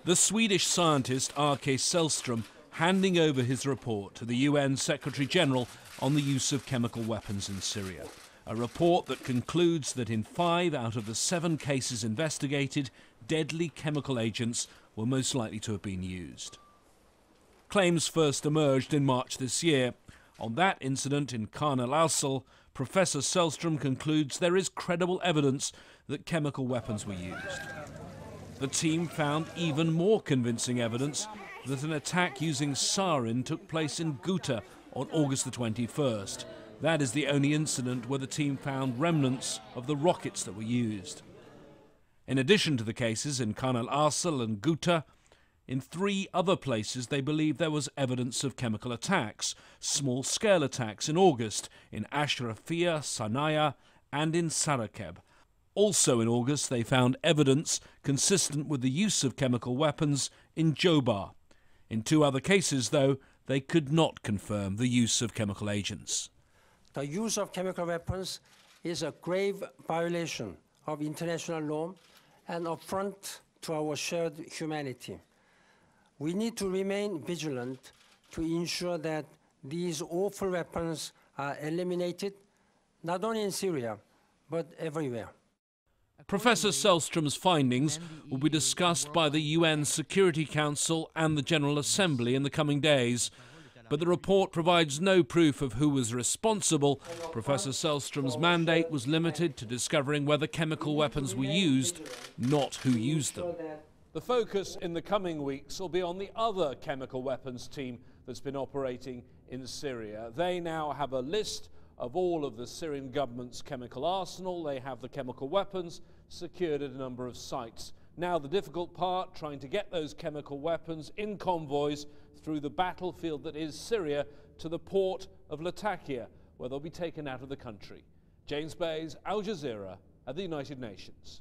The Swedish scientist R.K. Sellström handing over his report to the UN Secretary-General on the use of chemical weapons in Syria. A report that concludes that in 5 out of the 7 cases investigated, deadly chemical agents were most likely to have been used. Claims first emerged in March this year. On that incident in Khan el-Assal, Professor Sellström concludes there is credible evidence that chemical weapons were used. The team found even more convincing evidence that an attack using sarin took place in Ghouta on August the 21st. That is the only incident where the team found remnants of the rockets that were used. In addition to the cases in Khan el-Assal and Ghouta, in 3 other places they believe there was evidence of chemical attacks, small-scale attacks in August, in Ashrafia, Sanaya and in Sarakeb. Also in August they found evidence consistent with the use of chemical weapons in Jobar. In 2 other cases, though, they could not confirm the use of chemical agents. The use of chemical weapons is a grave violation of international law and affront to our shared humanity. We need to remain vigilant to ensure that these awful weapons are eliminated, not only in Syria, but everywhere. Professor Sellström's findings will be discussed by the UN Security Council and the General Assembly in the coming days. But the report provides no proof of who was responsible. Professor Sellström's mandate was limited to discovering whether chemical weapons were used, not who used them. The focus in the coming weeks will be on the other chemical weapons team that's been operating in Syria. They now have a list of all of the Syrian government's chemical arsenal. They have the chemical weapons secured at a number of sites. Now the difficult part, trying to get those chemical weapons in convoys through the battlefield that is Syria to the port of Latakia, where they'll be taken out of the country. James Bays, Al Jazeera at the United Nations.